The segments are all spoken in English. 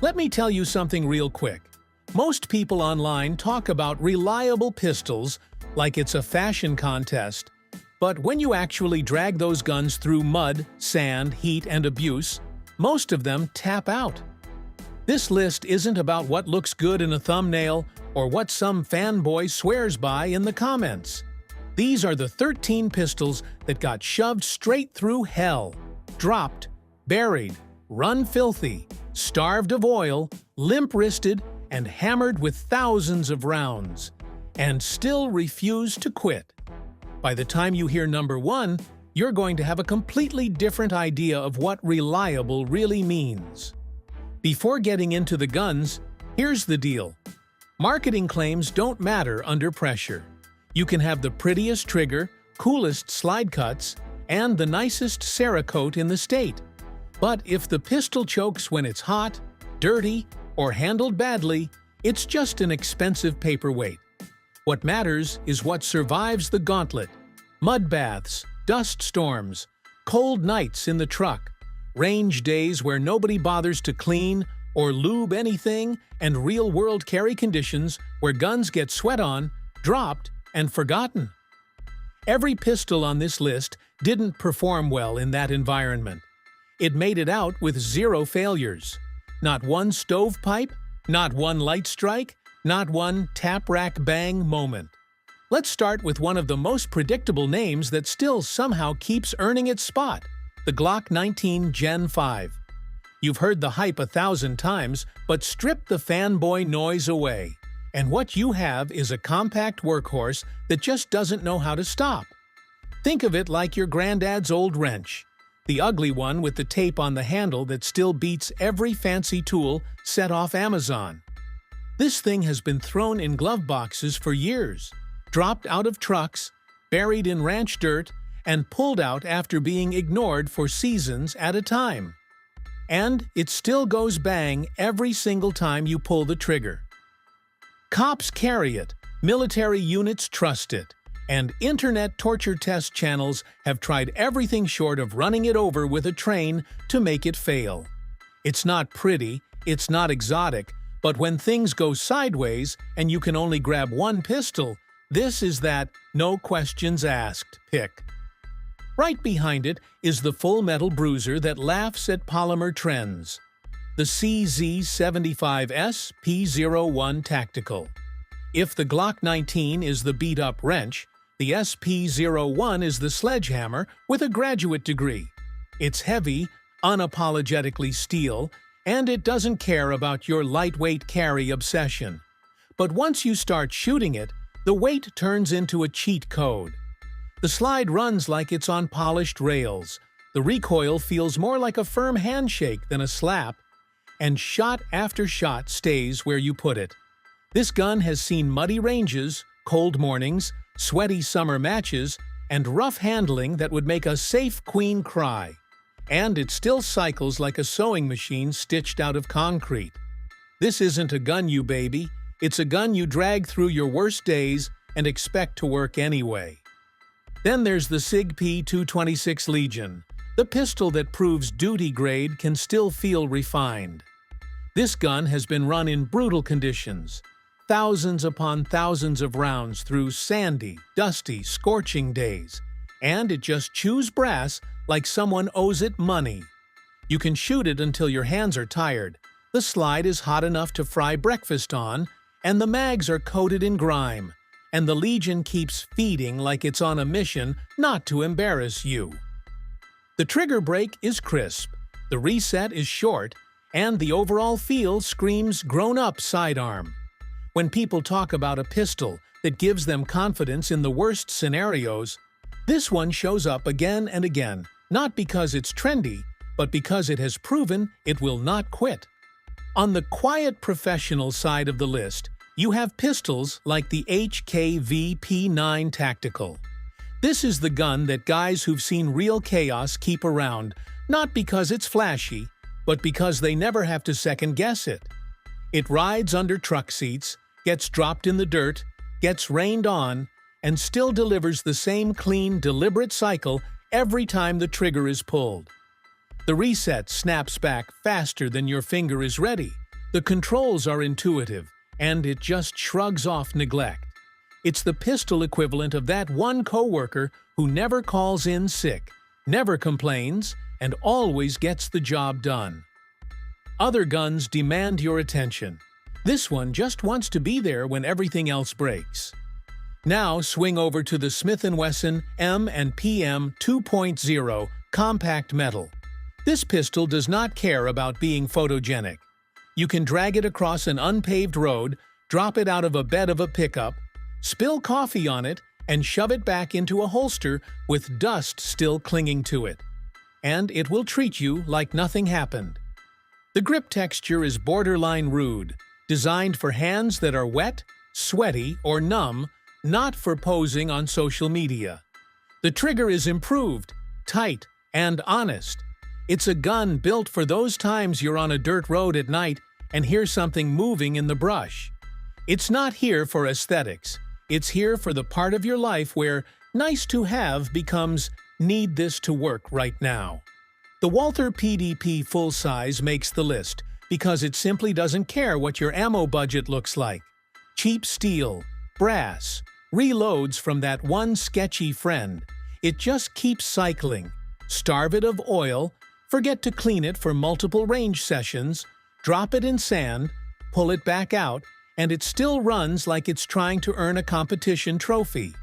Let me tell you something real quick. Most people online talk about reliable pistols like it's a fashion contest, but when you actually drag those guns through mud, sand, heat, and abuse, most of them tap out. This list isn't about what looks good in a thumbnail or what some fanboy swears by in the comments. These are the 13 pistols that got shoved straight through hell, dropped, buried, run filthy, starved of oil, limp-wristed, and hammered with thousands of rounds, and still refuse to quit. By the time you hear number 1, you're going to have a completely different idea of what reliable really means. Before getting into the guns, here's the deal. Marketing claims don't matter under pressure. You can have the prettiest trigger, coolest slide cuts, and the nicest Cerakote in the state. But if the pistol chokes when it's hot, dirty, or handled badly, it's just an expensive paperweight. What matters is what survives the gauntlet. Mud baths, dust storms, cold nights in the truck, range days where nobody bothers to clean or lube anything, and real-world carry conditions where guns get sweat on, dropped, and forgotten. Every pistol on this list didn't perform well in that environment. It made it out with 0 failures. Not one stovepipe, not one light strike, not one tap-rack bang moment. Let's start with one of the most predictable names that still somehow keeps earning its spot, the Glock 19 Gen 5. You've heard the hype 1,000 times, but strip the fanboy noise away, and what you have is a compact workhorse that just doesn't know how to stop. Think of it like your granddad's old wrench, the ugly one with the tape on the handle that still beats every fancy tool set off Amazon. This thing has been thrown in glove boxes for years, dropped out of trucks, buried in ranch dirt, and pulled out after being ignored for seasons at a time. And it still goes bang every single time you pull the trigger. Cops carry it, military units trust it, and internet torture test channels have tried everything short of running it over with a train to make it fail. It's not pretty, it's not exotic, but when things go sideways and you can only grab one pistol, this is that no questions asked pick. Right behind it is the full-metal bruiser that laughs at polymer trends, the CZ75S P01 Tactical. If the Glock 19 is the beat-up wrench, the SP01 is the sledgehammer with a graduate degree. It's heavy, unapologetically steel, and it doesn't care about your lightweight carry obsession. But once you start shooting it, the weight turns into a cheat code. The slide runs like it's on polished rails, the recoil feels more like a firm handshake than a slap, and shot after shot stays where you put it. This gun has seen muddy ranges, cold mornings, sweaty summer matches, and rough handling that would make a safe queen cry. And it still cycles like a sewing machine stitched out of concrete. This isn't a gun, you baby. It's a gun you drag through your worst days and expect to work anyway. Then there's the SIG P226 Legion, the pistol that proves duty grade can still feel refined. This gun has been run in brutal conditions, thousands upon thousands of rounds through sandy, dusty, scorching days, and it just chews brass like someone owes it money. You can shoot it until your hands are tired, the slide is hot enough to fry breakfast on, and the mags are coated in grime, and the Legion keeps feeding like it's on a mission not to embarrass you. The trigger break is crisp, the reset is short, and the overall feel screams grown-up sidearm. When people talk about a pistol that gives them confidence in the worst scenarios, this one shows up again and again, not because it's trendy, but because it has proven it will not quit. On the quiet professional side of the list, you have pistols like the HK VP9 Tactical. This is the gun that guys who've seen real chaos keep around, not because it's flashy, but because they never have to second-guess it. It rides under truck seats, gets dropped in the dirt, gets rained on, and still delivers the same clean, deliberate cycle every time the trigger is pulled. The reset snaps back faster than your finger is ready, The controls are intuitive, and it just shrugs off neglect. It's the pistol equivalent of that one coworker who never calls in sick, never complains, and always gets the job done. Other guns demand your attention. This one just wants to be there when everything else breaks. Now swing over to the Smith & Wesson M&P M2.0 Compact Metal. This pistol does not care about being photogenic. You can drag it across an unpaved road, drop it out of a bed of a pickup, spill coffee on it, and shove it back into a holster with dust still clinging to it. And it will treat you like nothing happened. The grip texture is borderline rude, designed for hands that are wet, sweaty, or numb, not for posing on social media. The trigger is improved, tight, and honest. It's a gun built for those times you're on a dirt road at night and hear something moving in the brush. It's not here for aesthetics. It's here for the part of your life where nice to have becomes need this to work right now. The Walther PPQ full-size makes the list because it simply doesn't care what your ammo budget looks like. Cheap steel, brass, reloads from that one sketchy friend. It just keeps cycling. Starve it of oil, forget to clean it for multiple range sessions, drop it in sand, pull it back out, and it still runs like it's trying to earn a competition trophy.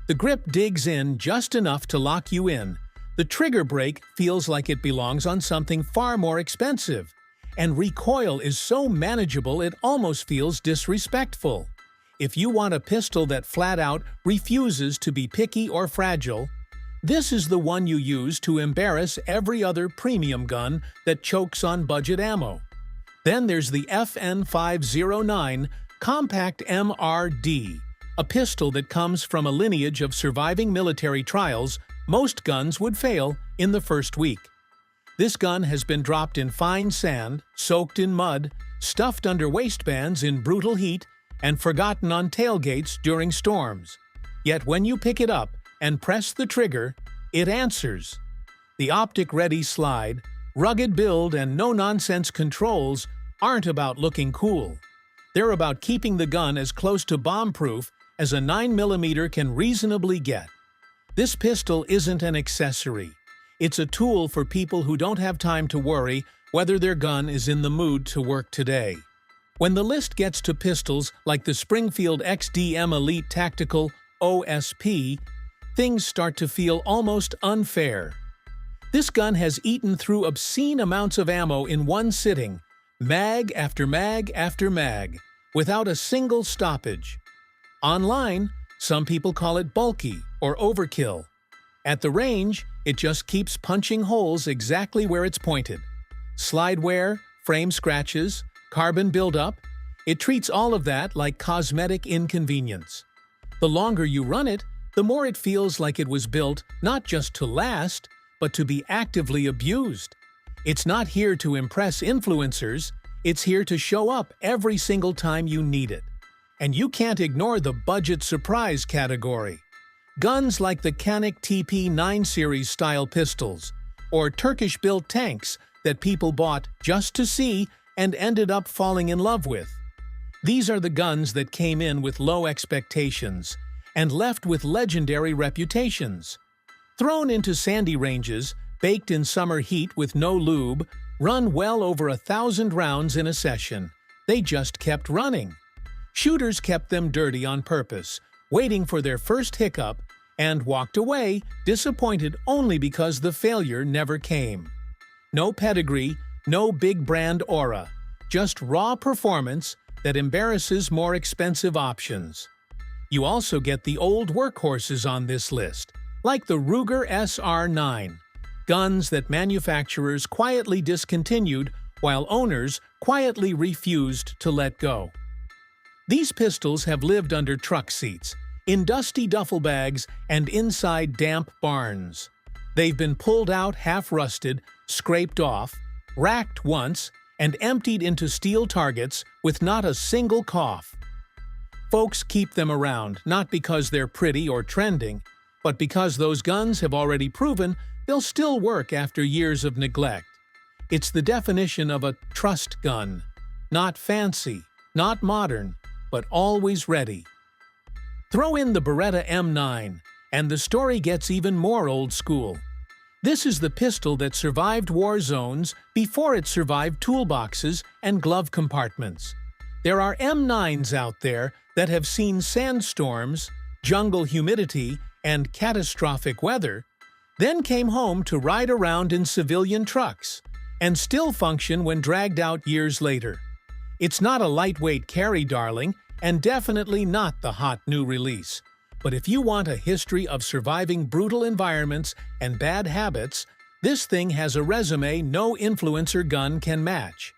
The grip digs in just enough to lock you in. The trigger brake feels like it belongs on something far more expensive. And recoil is so manageable it almost feels disrespectful. If you want a pistol that flat out refuses to be picky or fragile, this is the one you use to embarrass every other premium gun that chokes on budget ammo. Then there's the FN509 Compact MRD, a pistol that comes from a lineage of surviving military trials. Most guns would fail in the first week. This gun has been dropped in fine sand, soaked in mud, stuffed under waistbands in brutal heat, and forgotten on tailgates during storms. Yet when you pick it up and press the trigger, it answers. The optic-ready slide, rugged build, and no-nonsense controls aren't about looking cool. They're about keeping the gun as close to bomb-proof as a 9mm can reasonably get. This pistol isn't an accessory. It's a tool for people who don't have time to worry whether their gun is in the mood to work today. When the list gets to pistols like the Springfield XDM Elite Tactical OSP, things start to feel almost unfair. This gun has eaten through obscene amounts of ammo in one sitting, mag after mag after mag, without a single stoppage. Online, some people call it bulky or overkill. At the range, it just keeps punching holes exactly where it's pointed. Slide wear, frame scratches, carbon buildup, it treats all of that like cosmetic inconvenience. The longer you run it, the more it feels like it was built not just to last, but to be actively abused. It's not here to impress influencers, it's here to show up every single time you need it. And you can't ignore the budget surprise category. Guns like the Canik TP9 series style pistols, or Turkish-built tanks that people bought just to see and ended up falling in love with. These are the guns that came in with low expectations and left with legendary reputations. Thrown into sandy ranges, baked in summer heat with no lube, run well over 1,000 rounds in a session. They just kept running. Shooters kept them dirty on purpose, waiting for their first hiccup, and walked away disappointed only because the failure never came. No pedigree, no big brand aura, just raw performance that embarrasses more expensive options. You also get the old workhorses on this list, like the Ruger SR9, guns that manufacturers quietly discontinued while owners quietly refused to let go. These pistols have lived under truck seats, in dusty duffel bags, and inside damp barns. They've been pulled out half-rusted, scraped off, racked once, and emptied into steel targets with not a single cough. Folks keep them around not because they're pretty or trending, but because those guns have already proven they'll still work after years of neglect. It's the definition of a trust gun. Not fancy, not modern, but always ready. Throw in the Beretta M9, and the story gets even more old school. This is the pistol that survived war zones before it survived toolboxes and glove compartments. There are M9s out there that have seen sandstorms, jungle humidity, and catastrophic weather, then came home to ride around in civilian trucks, and still function when dragged out years later. It's not a lightweight carry, darling, and definitely not the hot new release. But if you want a history of surviving brutal environments and bad habits, this thing has a resume no influencer gun can match.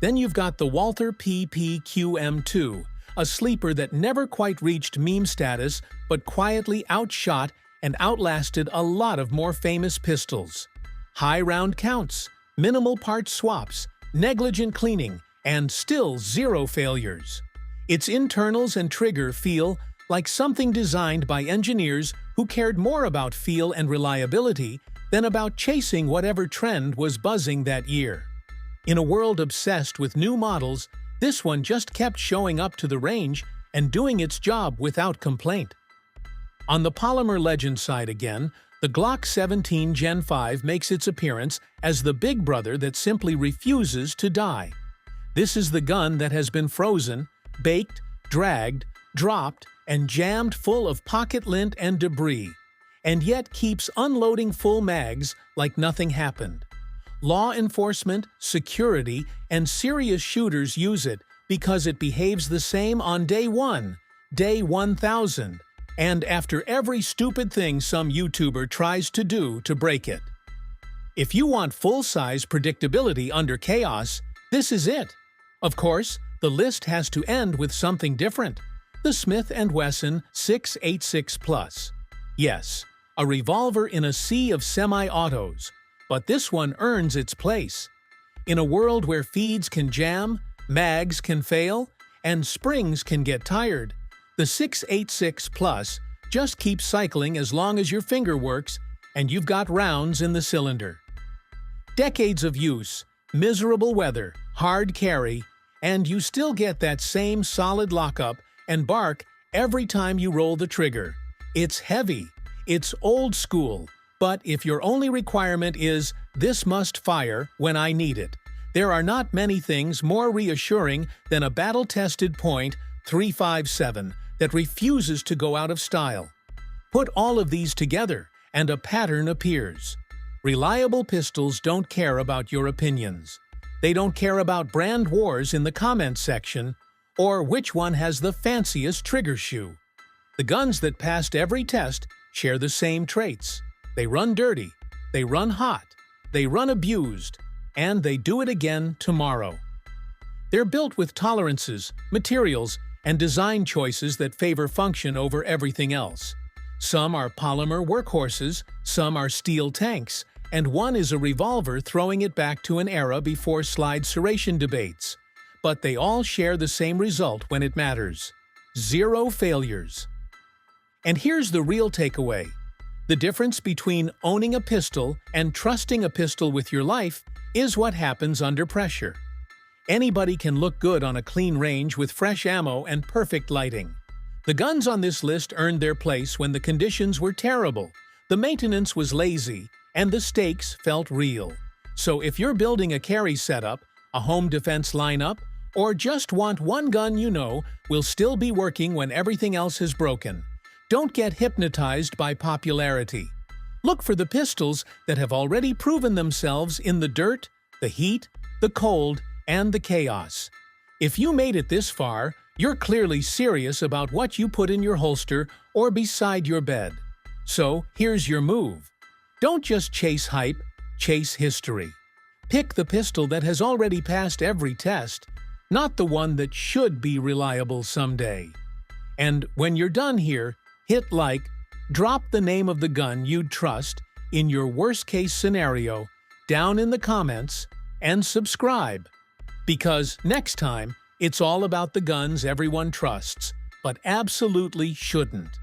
Then you've got the Walther PPQ M2, a sleeper that never quite reached meme status but quietly outshot and outlasted a lot of more famous pistols. High round counts, minimal part swaps, negligent cleaning, and still zero failures. Its internals and trigger feel like something designed by engineers who cared more about feel and reliability than about chasing whatever trend was buzzing that year. In a world obsessed with new models, this one just kept showing up to the range and doing its job without complaint. On the polymer legend side again, the Glock 17 Gen 5 makes its appearance as the big brother that simply refuses to die. This is the gun that has been frozen, baked, dragged, dropped, and jammed full of pocket lint and debris, and yet keeps unloading full mags like nothing happened. Law enforcement, security, and serious shooters use it because it behaves the same on day 1, day 1000, and after every stupid thing some YouTuber tries to do to break it. If you want full-size predictability under chaos, this is it. Of course, the list has to end with something different. The Smith & Wesson 686 Plus. Yes, a revolver in a sea of semi-autos, but this one earns its place. In a world where feeds can jam, mags can fail, and springs can get tired, the 686 Plus just keeps cycling as long as your finger works and you've got rounds in the cylinder. Decades of use, miserable weather, hard carry, and you still get that same solid lockup and bark every time you roll the trigger. It's heavy, it's old school, but if your only requirement is, "This must fire when I need it," there are not many things more reassuring than a battle-tested .357 that refuses to go out of style. Put all of these together, and a pattern appears. Reliable pistols don't care about your opinions. They don't care about brand wars in the comments section, or which one has the fanciest trigger shoe. The guns that passed every test share the same traits. They run dirty, they run hot, they run abused, and they do it again tomorrow. They're built with tolerances, materials, and design choices that favor function over everything else. Some are polymer workhorses, some are steel tanks, and one is a revolver throwing it back to an era before slide serration debates. But they all share the same result when it matters: zero failures. And here's the real takeaway. The difference between owning a pistol and trusting a pistol with your life is what happens under pressure. Anybody can look good on a clean range with fresh ammo and perfect lighting. The guns on this list earned their place when the conditions were terrible, the maintenance was lazy, and the stakes felt real. So if you're building a carry setup, a home defense lineup, or just want one gun you know will still be working when everything else has broken, don't get hypnotized by popularity. Look for the pistols that have already proven themselves in the dirt, the heat, the cold, and the chaos. If you made it this far, you're clearly serious about what you put in your holster or beside your bed. So here's your move. Don't just chase hype, chase history. Pick the pistol that has already passed every test, not the one that should be reliable someday. And when you're done here, hit like, drop the name of the gun you'd trust in your worst-case scenario down in the comments, and subscribe. Because next time, it's all about the guns everyone trusts, but absolutely shouldn't.